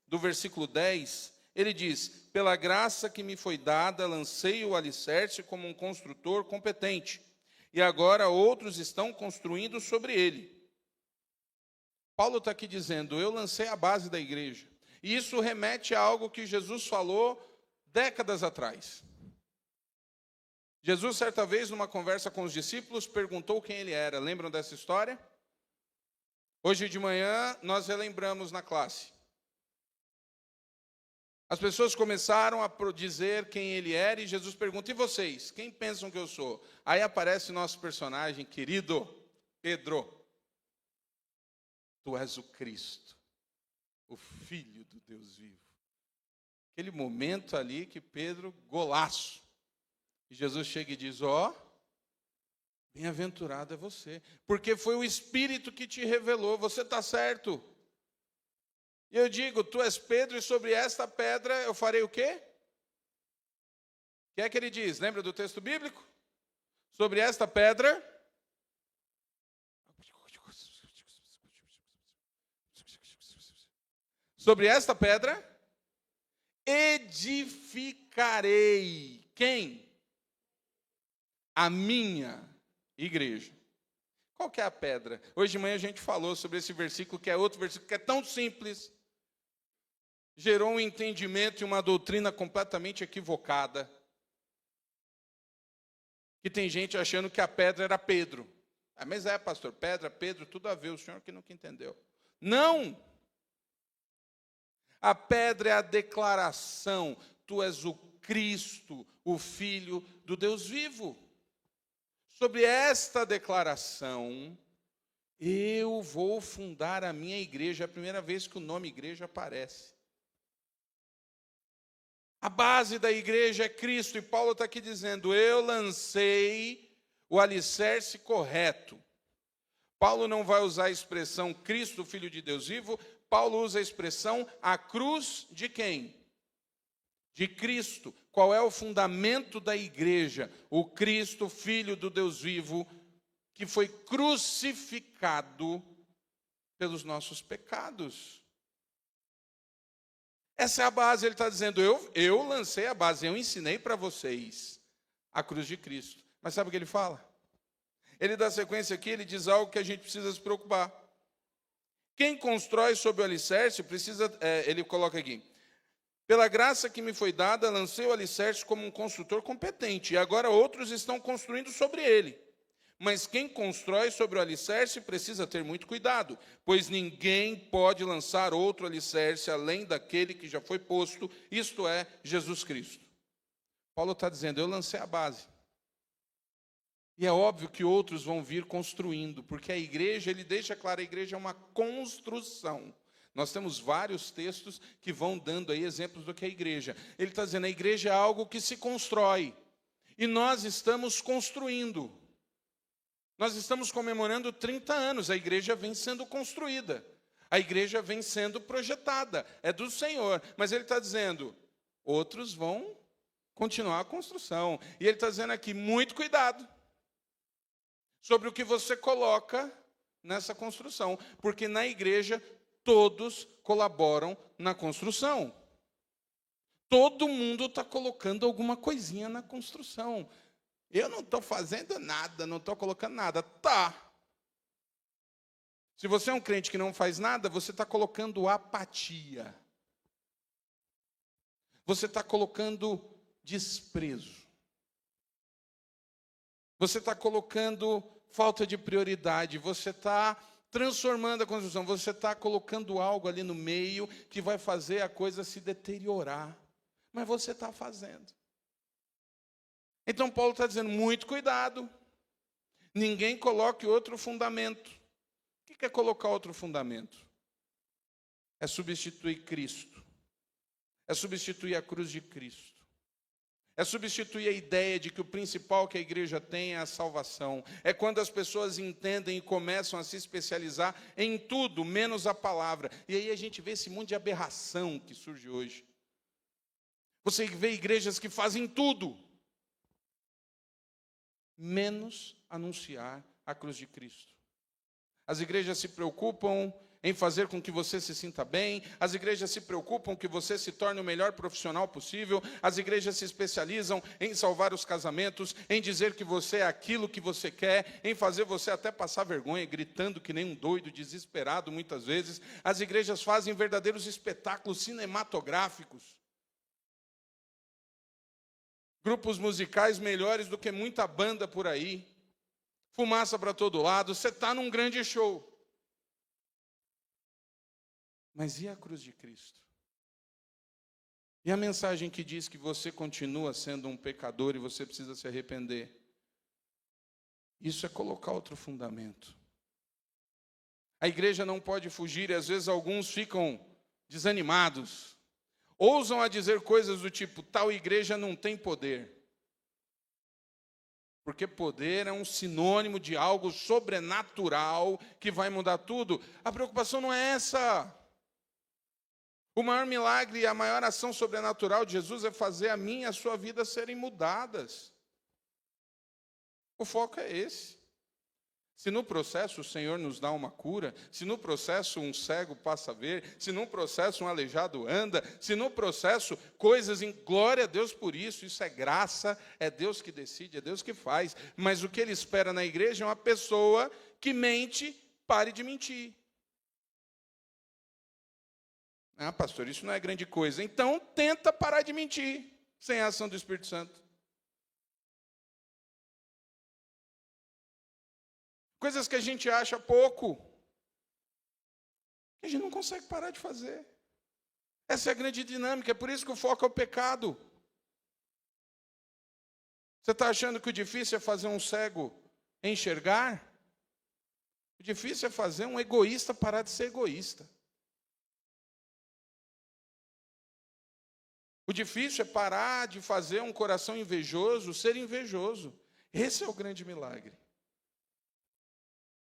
[SPEAKER 1] do versículo 10, ele diz, pela graça que me foi dada, lancei o alicerce como um construtor competente. E agora outros estão construindo sobre ele. Paulo está aqui dizendo, eu lancei a base da igreja. E isso remete a algo que Jesus falou décadas atrás. Jesus, certa vez, numa conversa com os discípulos, perguntou quem ele era. Lembram dessa história? Hoje de manhã, nós relembramos na classe. As pessoas começaram a dizer quem ele era, e Jesus pergunta, e vocês? Quem pensam que eu sou? Aí aparece nosso personagem querido, Pedro. Tu és o Cristo, o Filho do Deus vivo. Aquele momento ali que Pedro, golaço. E Jesus chega e diz, bem-aventurado é você, porque foi o Espírito que te revelou, você está certo. E eu digo, tu és Pedro, e sobre esta pedra eu farei o quê? O que é que ele diz? Lembra do texto bíblico? Sobre esta pedra Sobre esta pedra edificarei. Quem? A minha igreja. Qual que é a pedra? Hoje de manhã a gente falou sobre esse versículo, que é outro versículo que é tão simples. Gerou um entendimento e uma doutrina completamente equivocada. Que tem gente achando que a pedra era Pedro. Ah, mas pastor, pedra, Pedro, tudo a ver, o senhor que nunca entendeu. Não! A pedra é a declaração, tu és o Cristo, o Filho do Deus vivo. Sobre esta declaração, eu vou fundar a minha igreja. É a primeira vez que o nome igreja aparece. A base da igreja é Cristo, e Paulo está aqui dizendo, eu lancei o alicerce correto. Paulo não vai usar a expressão Cristo, Filho de Deus vivo, Paulo usa a expressão a cruz de quem? De Cristo. Qual é o fundamento da igreja? O Cristo, Filho do Deus vivo, que foi crucificado pelos nossos pecados. Essa é a base, ele está dizendo, eu lancei a base, eu ensinei para vocês a cruz de Cristo. Mas sabe o que ele fala? Ele dá sequência aqui, ele diz algo que a gente precisa se preocupar. Quem constrói sobre o alicerce precisa, ele coloca aqui, pela graça que me foi dada, lancei o alicerce como um construtor competente, e agora outros estão construindo sobre ele. Mas quem constrói sobre o alicerce precisa ter muito cuidado, pois ninguém pode lançar outro alicerce além daquele que já foi posto, isto é, Jesus Cristo. Paulo está dizendo, eu lancei a base. E é óbvio que outros vão vir construindo, porque a igreja, ele deixa claro, a igreja é uma construção. Nós temos vários textos que vão dando aí exemplos do que é a igreja. Ele está dizendo, a igreja é algo que se constrói. E nós estamos construindo. Nós estamos comemorando 30 anos, a igreja vem sendo construída. A igreja vem sendo projetada, é do Senhor. Mas ele está dizendo, outros vão continuar a construção. E ele está dizendo aqui, muito cuidado sobre o que você coloca nessa construção. Porque na igreja, todos colaboram na construção. Todo mundo está colocando alguma coisinha na construção. Eu não estou fazendo nada, não estou colocando nada. Tá. Se você é um crente que não faz nada, você está colocando apatia. Você está colocando desprezo. Você está colocando falta de prioridade. Você está transformando a construção. Você está colocando algo ali no meio que vai fazer a coisa se deteriorar. Mas você está fazendo. Então Paulo está dizendo, muito cuidado. Ninguém coloque outro fundamento. O que é colocar outro fundamento? É substituir Cristo. É substituir a cruz de Cristo. É substituir a ideia de que o principal que a igreja tem é a salvação. É quando as pessoas entendem e começam a se especializar em tudo, menos a palavra. E aí a gente vê esse monte de aberração que surge hoje. Você vê igrejas que fazem tudo, menos anunciar a cruz de Cristo. As igrejas se preocupam em fazer com que você se sinta bem, as igrejas se preocupam que você se torne o melhor profissional possível, as igrejas se especializam em salvar os casamentos, em dizer que você é aquilo que você quer, em fazer você até passar vergonha, gritando que nem um doido, desesperado muitas vezes. As igrejas fazem verdadeiros espetáculos cinematográficos. Grupos musicais melhores do que muita banda por aí. Fumaça para todo lado. Você está num grande show. Mas e a cruz de Cristo? E a mensagem que diz que você continua sendo um pecador e você precisa se arrepender? Isso é colocar outro fundamento. A igreja não pode fugir, e às vezes alguns ficam desanimados. Ousam a dizer coisas do tipo, tal igreja não tem poder. Porque poder é um sinônimo de algo sobrenatural que vai mudar tudo. A preocupação não é essa. O maior milagre e a maior ação sobrenatural de Jesus é fazer a minha e a sua vida serem mudadas. O foco é esse. Se no processo o Senhor nos dá uma cura, se no processo um cego passa a ver, se no processo um aleijado anda, se no processo coisas em glória a Deus por isso é graça, é Deus que decide, é Deus que faz. Mas o que Ele espera na igreja é uma pessoa que mente, pare de mentir. Ah, pastor, isso não é grande coisa. Então tenta parar de mentir, sem a ação do Espírito Santo. Coisas que a gente acha pouco, que a gente não consegue parar de fazer. Essa é a grande dinâmica, é por isso que o foco é o pecado. Você está achando que o difícil é fazer um cego enxergar? O difícil é fazer um egoísta parar de ser egoísta. O difícil é parar de fazer um coração invejoso ser invejoso. Esse é o grande milagre.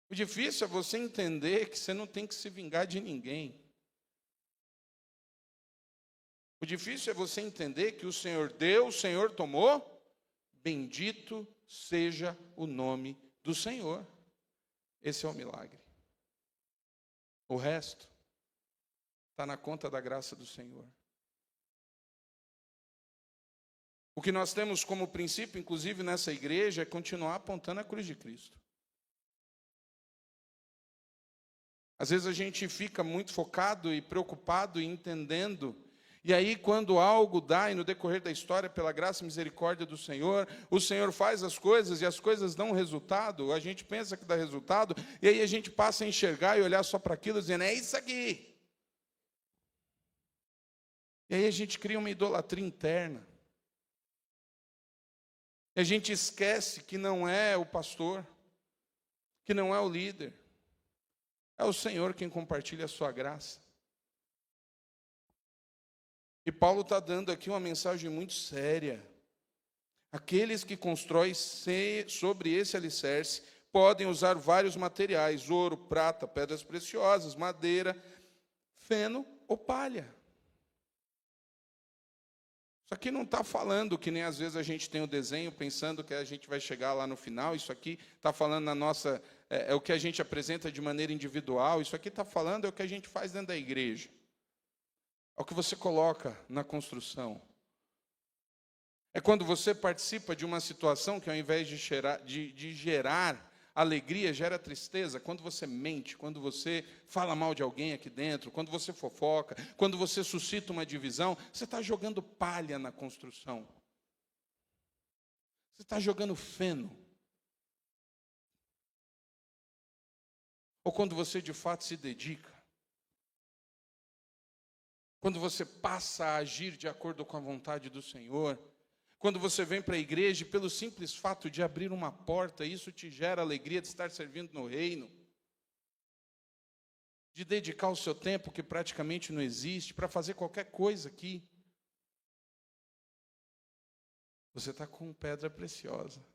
[SPEAKER 1] O difícil é você entender que você não tem que se vingar de ninguém. O difícil é você entender que o Senhor deu, o Senhor tomou. Bendito seja o nome do Senhor. Esse é o milagre. O resto está na conta da graça do Senhor. O que nós temos como princípio, inclusive nessa igreja, é continuar apontando a cruz de Cristo. Às vezes a gente fica muito focado e preocupado e entendendo. E aí quando algo dá, e no decorrer da história, pela graça e misericórdia do Senhor, o Senhor faz as coisas e as coisas dão resultado, a gente pensa que dá resultado, e aí a gente passa a enxergar e olhar só para aquilo, dizendo, é isso aqui. E aí a gente cria uma idolatria interna. E a gente esquece que não é o pastor, que não é o líder. É o Senhor quem compartilha a sua graça. E Paulo está dando aqui uma mensagem muito séria. Aqueles que constroem sobre esse alicerce podem usar vários materiais: ouro, prata, pedras preciosas, madeira, feno ou palha. Isso aqui não está falando que nem às vezes a gente tem o desenho pensando que a gente vai chegar lá no final. Isso aqui está falando na nossa... É o que a gente apresenta de maneira individual. Isso aqui está falando é o que a gente faz dentro da igreja. É o que você coloca na construção. É quando você participa de uma situação que ao invés de gerar alegria, gera tristeza. Quando você mente, quando você fala mal de alguém aqui dentro, quando você fofoca, quando você suscita uma divisão, você está jogando palha na construção. Você está jogando feno. Ou quando você de fato se dedica. Quando você passa a agir de acordo com a vontade do Senhor. Quando você vem para a igreja e pelo simples fato de abrir uma porta, isso te gera alegria de estar servindo no reino. De dedicar o seu tempo, que praticamente não existe, para fazer qualquer coisa aqui. Você está com pedra preciosa.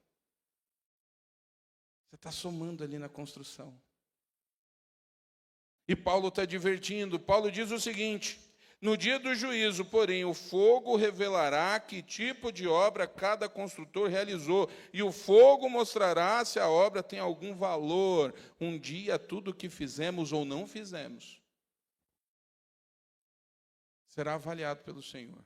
[SPEAKER 1] Você está somando ali na construção. E Paulo está divertindo. Paulo diz o seguinte: no dia do juízo, porém, o fogo revelará que tipo de obra cada construtor realizou, e o fogo mostrará se a obra tem algum valor. Um dia, tudo o que fizemos ou não fizemos será avaliado pelo Senhor.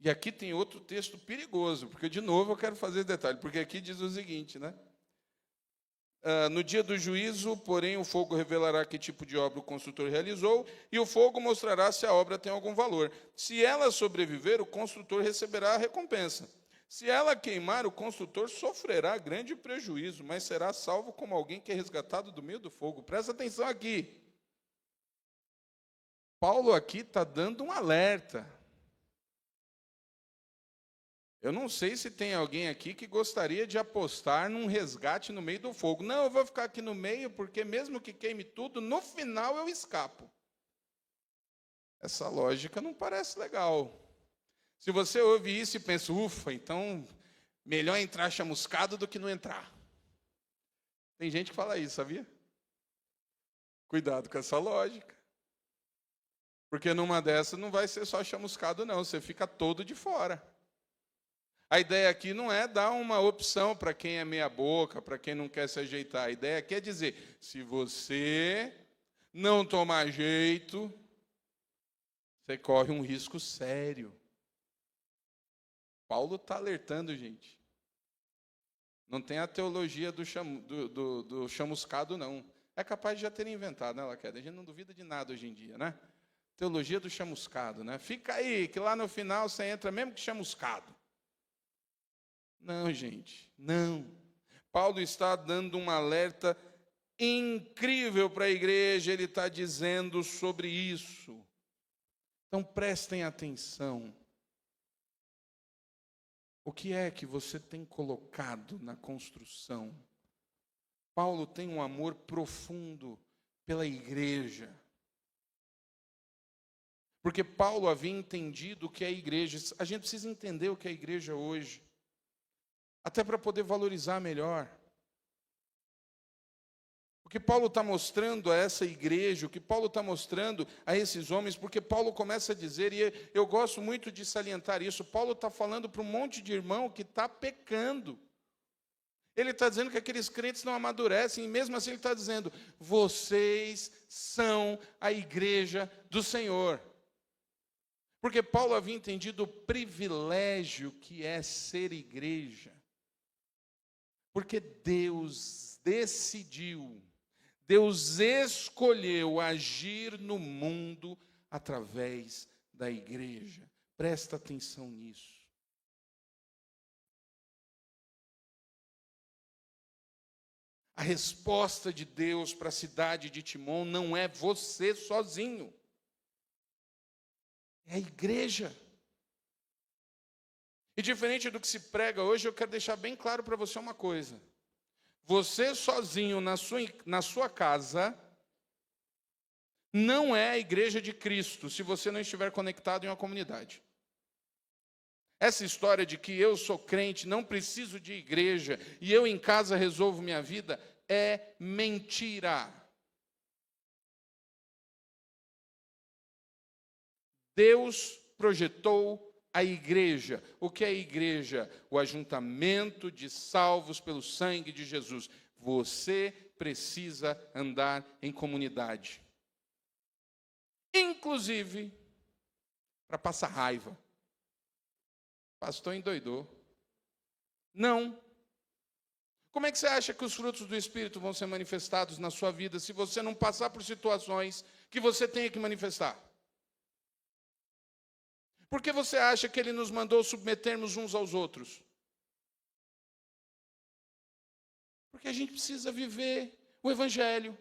[SPEAKER 1] E aqui tem outro texto perigoso, porque, de novo, eu quero fazer detalhe, porque aqui diz o seguinte, né? No dia do juízo, porém, o fogo revelará que tipo de obra o construtor realizou, e o fogo mostrará se a obra tem algum valor. Se ela sobreviver, o construtor receberá a recompensa. Se ela queimar, o construtor sofrerá grande prejuízo, mas será salvo como alguém que é resgatado do meio do fogo. Presta atenção aqui. Paulo aqui está dando um alerta. Eu não sei se tem alguém aqui que gostaria de apostar num resgate no meio do fogo. Não, eu vou ficar aqui no meio, porque mesmo que queime tudo, no final eu escapo. Essa lógica não parece legal. Se você ouve isso e pensa, ufa, então melhor entrar chamuscado do que não entrar. Tem gente que fala isso, sabia? Cuidado com essa lógica. Porque numa dessas não vai ser só chamuscado, não. Você fica todo de fora. A ideia aqui não é dar uma opção para quem é meia boca, para quem não quer se ajeitar. A ideia aqui é dizer, se você não tomar jeito, você corre um risco sério. Paulo está alertando, gente. Não tem a teologia do chamuscado, não. É capaz de já terem inventado, né, Laqueda? A gente não duvida de nada hoje em dia, né? Teologia do chamuscado, né? Fica aí, que lá no final você entra mesmo que chamuscado. Não, gente, não. Paulo está dando um alerta incrível para a igreja, ele está dizendo sobre isso. Então prestem atenção. O que é que você tem colocado na construção? Paulo tem um amor profundo pela igreja. Porque Paulo havia entendido o que é a igreja. A gente precisa entender o que é a igreja hoje. Até para poder valorizar melhor. O que Paulo está mostrando a essa igreja, o que Paulo está mostrando a esses homens, porque Paulo começa a dizer, e eu gosto muito de salientar isso, Paulo está falando para um monte de irmão que está pecando. Ele está dizendo que aqueles crentes não amadurecem, e mesmo assim ele está dizendo, vocês são a igreja do Senhor. Porque Paulo havia entendido o privilégio que é ser igreja. Porque Deus decidiu, Deus escolheu agir no mundo através da igreja. Presta atenção nisso. A resposta de Deus para a cidade de Timon não é você sozinho. É a igreja. E diferente do que se prega hoje, eu quero deixar bem claro para você uma coisa. Você sozinho na sua casa não é a igreja de Cristo, se você não estiver conectado em uma comunidade. Essa história de que eu sou crente, não preciso de igreja, e eu em casa resolvo minha vida, é mentira. Deus projetou a igreja. O que é a igreja? O ajuntamento de salvos pelo sangue de Jesus. Você precisa andar em comunidade. Inclusive, para passar raiva. O pastor endoidou. Não. Como é que você acha que os frutos do Espírito vão ser manifestados na sua vida se você não passar por situações que você tenha que manifestar? Por que você acha que ele nos mandou submetermos uns aos outros? Porque a gente precisa viver o Evangelho.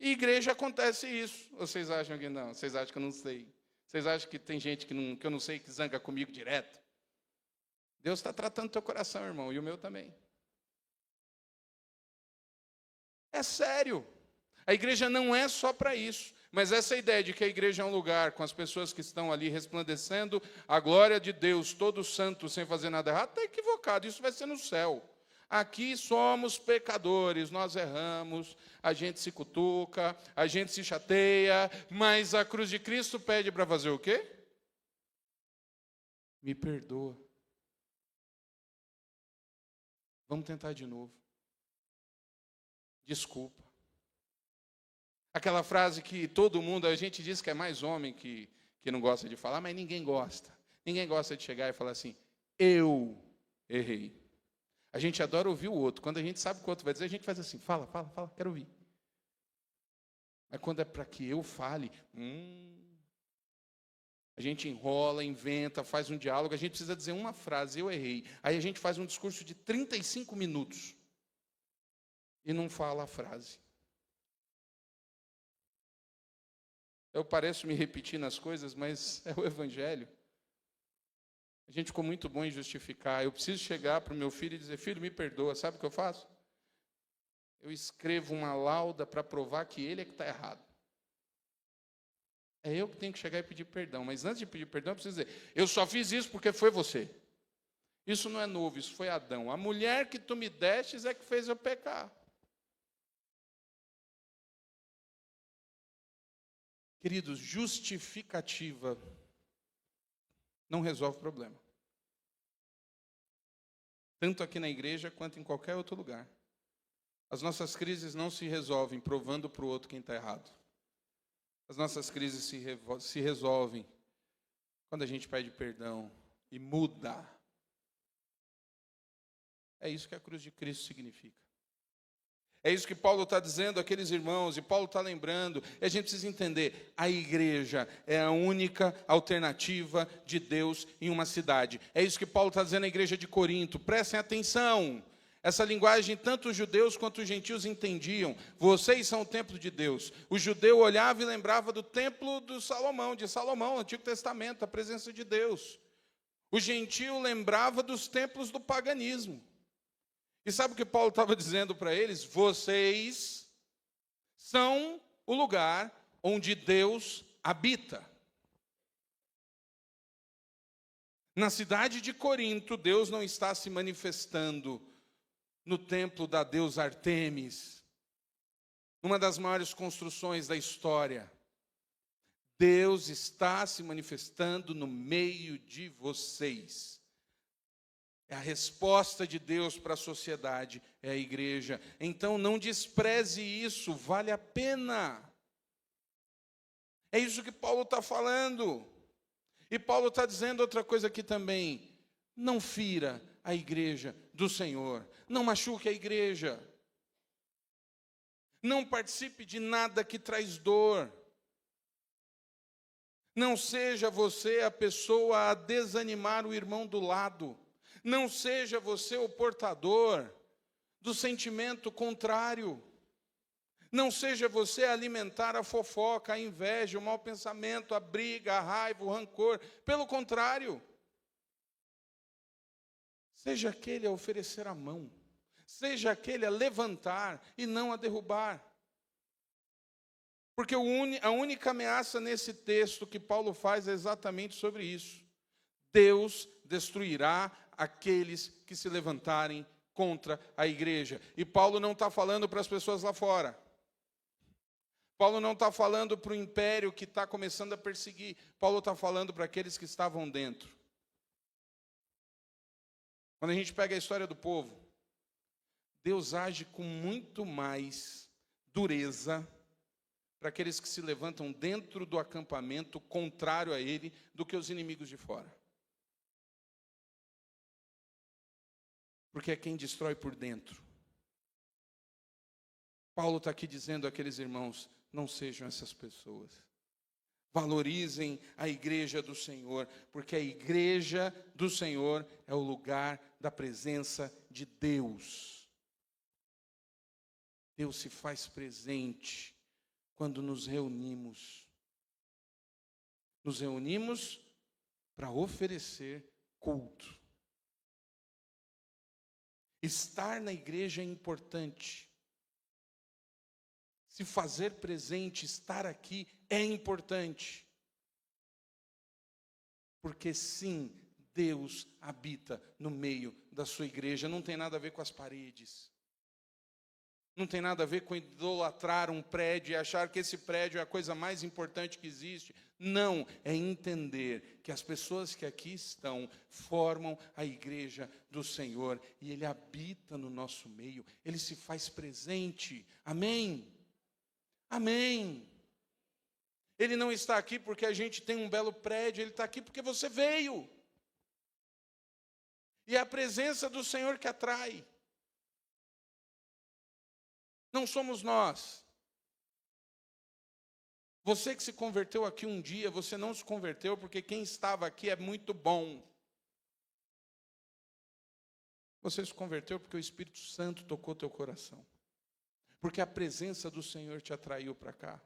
[SPEAKER 1] E igreja acontece isso. Ou vocês acham que não? Vocês acham que eu não sei? Vocês acham que tem gente que eu não sei que zanga comigo direto? Deus está tratando teu coração, irmão, e o meu também. É sério. A igreja não é só para isso. Mas essa ideia de que a igreja é um lugar com as pessoas que estão ali resplandecendo a glória de Deus, todo santo, sem fazer nada errado, está equivocado. Isso vai ser no céu. Aqui somos pecadores, nós erramos, a gente se cutuca, a gente se chateia, mas a cruz de Cristo pede para fazer o quê? Me perdoa. Vamos tentar de novo. Desculpa. Aquela frase que todo mundo, a gente diz que é mais homem que não gosta de falar, mas ninguém gosta. Ninguém gosta de chegar e falar assim, eu errei. A gente adora ouvir o outro. Quando a gente sabe o que o outro vai dizer, a gente faz assim, fala, quero ouvir. Mas quando é para que eu fale, a gente enrola, inventa, faz um diálogo, a gente precisa dizer uma frase, eu errei. Aí a gente faz um discurso de 35 minutos e não fala a frase. Eu pareço me repetir nas coisas, mas é o Evangelho. A gente ficou muito bom em justificar. Eu preciso chegar para o meu filho e dizer, filho, me perdoa. Sabe o que eu faço? Eu escrevo uma lauda para provar que ele é que está errado. É eu que tenho que chegar e pedir perdão. Mas antes de pedir perdão, eu preciso dizer, eu só fiz isso porque foi você. Isso não é novo, isso foi Adão. A mulher que tu me destes é que fez eu pecar. Queridos, justificativa não resolve o problema. tanto aqui na igreja quanto em qualquer outro lugar. As nossas crises não se resolvem provando para o outro quem está errado. As nossas crises se resolvem quando a gente pede perdão e muda. É isso que a cruz de Cristo significa. É isso que Paulo está dizendo àqueles irmãos, e Paulo está lembrando, e a gente precisa entender, a igreja é a única alternativa de Deus em uma cidade. É isso que Paulo está dizendo à igreja de Corinto, prestem atenção. Essa linguagem, tanto os judeus quanto os gentios entendiam. Vocês são o templo de Deus. O judeu olhava e lembrava do templo de Salomão, Antigo Testamento, a presença de Deus. O gentio lembrava dos templos do paganismo. E sabe o que Paulo estava dizendo para eles? Vocês são o lugar onde Deus habita. Na cidade de Corinto, Deus não está se manifestando no templo da deusa Artemis, uma das maiores construções da história. Deus está se manifestando no meio de vocês. É a resposta de Deus para a sociedade, é a igreja. Então não despreze isso, vale a pena. É isso que Paulo está falando. E Paulo está dizendo outra coisa aqui também. Não fira a igreja do Senhor. Não machuque a igreja. Não participe de nada que traz dor. Não seja você a pessoa a desanimar o irmão do lado. Não seja você o portador do sentimento contrário. Não seja você a alimentar a fofoca, a inveja, o mau pensamento, a briga, a raiva, o rancor. Pelo contrário, seja aquele a oferecer a mão. Seja aquele a levantar e não a derrubar. Porque a única ameaça nesse texto que Paulo faz é exatamente sobre isso. Deus destruirá aqueles que se levantarem contra a igreja. E Paulo não está falando para as pessoas lá fora. Paulo não está falando para o império que está começando a perseguir. Paulo está falando para aqueles que estavam dentro. Quando a gente pega a história do povo, Deus age com muito mais dureza para aqueles que se levantam dentro do acampamento contrário a ele do que os inimigos de fora. Porque é quem destrói por dentro. Paulo está aqui dizendo àqueles irmãos, não sejam essas pessoas. Valorizem a igreja do Senhor, porque a igreja do Senhor é o lugar da presença de Deus. Deus se faz presente quando nos reunimos. Nos reunimos para oferecer culto. Estar na igreja é importante. Se fazer presente, estar aqui é importante. Porque sim, Deus habita no meio da sua igreja. Não tem nada a ver com as paredes. Não tem nada a ver com idolatrar um prédio e achar que esse prédio é a coisa mais importante que existe. Não, é entender que as pessoas que aqui estão formam a igreja do Senhor. E Ele habita no nosso meio, Ele se faz presente. Amém? Amém. Ele não está aqui porque a gente tem um belo prédio, Ele está aqui porque você veio. E é a presença do Senhor que atrai. Não somos nós. Você que se converteu aqui um dia, você não se converteu porque quem estava aqui é muito bom. Você se converteu porque o Espírito Santo tocou teu coração. Porque a presença do Senhor te atraiu para cá.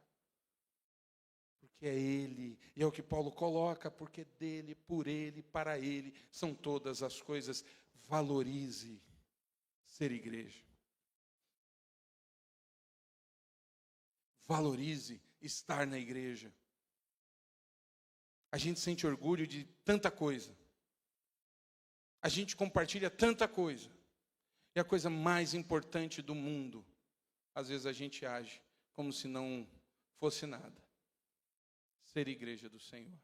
[SPEAKER 1] Porque é Ele, e é o que Paulo coloca, porque dele, por Ele, para Ele, são todas as coisas. Valorize ser igreja. Valorize estar na igreja. A gente sente orgulho de tanta coisa. A gente compartilha tanta coisa. E a coisa mais importante do mundo, às vezes a gente age como se não fosse nada. Ser igreja do Senhor.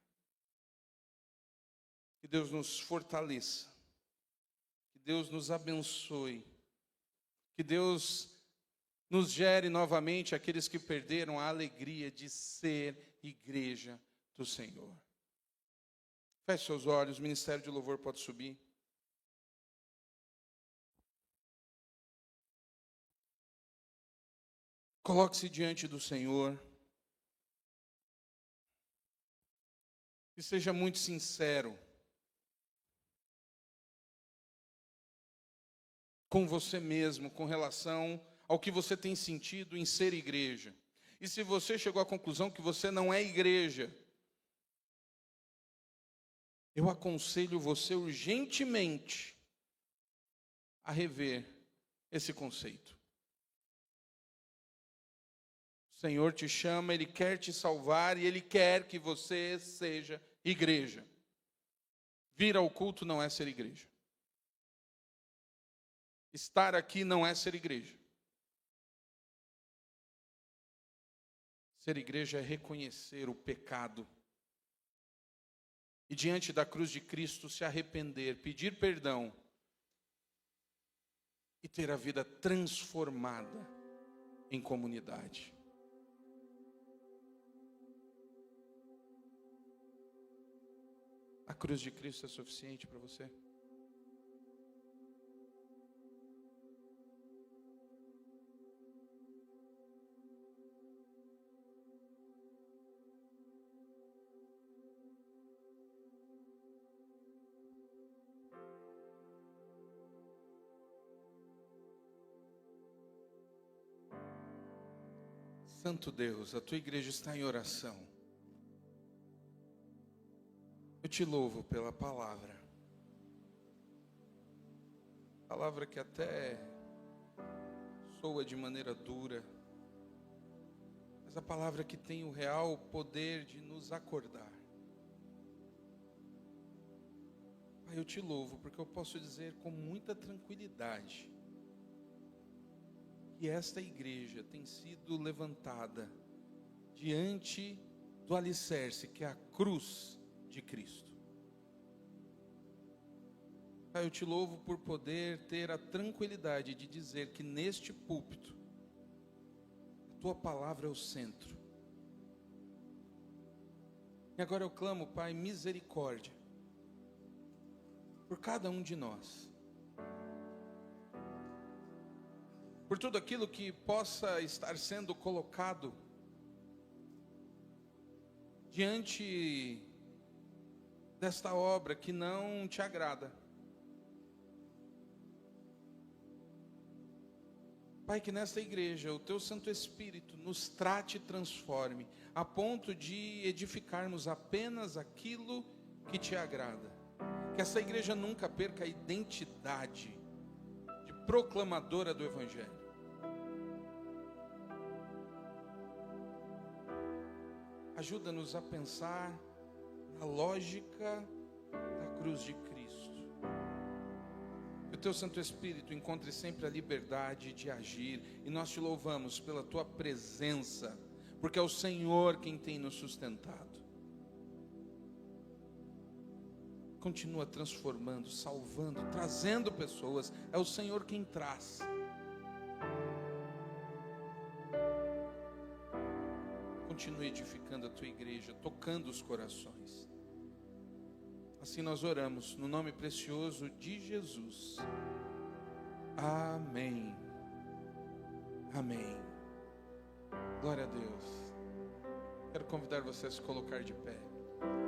[SPEAKER 1] Que Deus nos fortaleça. Que Deus nos abençoe. Que Deus nos gere novamente, aqueles que perderam a alegria de ser igreja do Senhor. Feche seus olhos, o ministério de louvor pode subir. Coloque-se diante do Senhor. E seja muito sincero com você mesmo, com relação ao que você tem sentido em ser igreja. E se você chegou à conclusão que você não é igreja, eu aconselho você urgentemente a rever esse conceito. O Senhor te chama, Ele quer te salvar e Ele quer que você seja igreja. Vir ao culto não é ser igreja. Estar aqui não é ser igreja. Ser igreja é reconhecer o pecado e diante da cruz de Cristo se arrepender, pedir perdão e ter a vida transformada em comunidade. A cruz de Cristo é suficiente para você? Santo Deus, a tua igreja está em oração. Eu te louvo pela palavra. Palavra que até soa de maneira dura, mas a palavra que tem o real poder de nos acordar. Pai, eu te louvo porque eu posso dizer com muita tranquilidade que esta igreja tem sido levantada diante do alicerce, que é a cruz de Cristo. Pai, eu te louvo por poder ter a tranquilidade de dizer que neste púlpito, a tua palavra é o centro. E agora eu clamo, Pai, misericórdia por cada um de nós. Por tudo aquilo que possa estar sendo colocado diante desta obra que não te agrada. Pai, que nesta igreja o teu Santo Espírito nos trate e transforme, a ponto de edificarmos apenas aquilo que te agrada. Que essa igreja nunca perca a identidade de proclamadora do Evangelho. Ajuda-nos a pensar na lógica da cruz de Cristo. Que o teu Santo Espírito encontre sempre a liberdade de agir. E nós te louvamos pela tua presença, porque é o Senhor quem tem nos sustentado. Continua transformando, salvando, trazendo pessoas. É o Senhor quem traz. Continue edificando a tua igreja, tocando os corações. Assim nós oramos, no nome precioso de Jesus. Amém. Amém. Glória a Deus. Quero convidar você a se colocar de pé.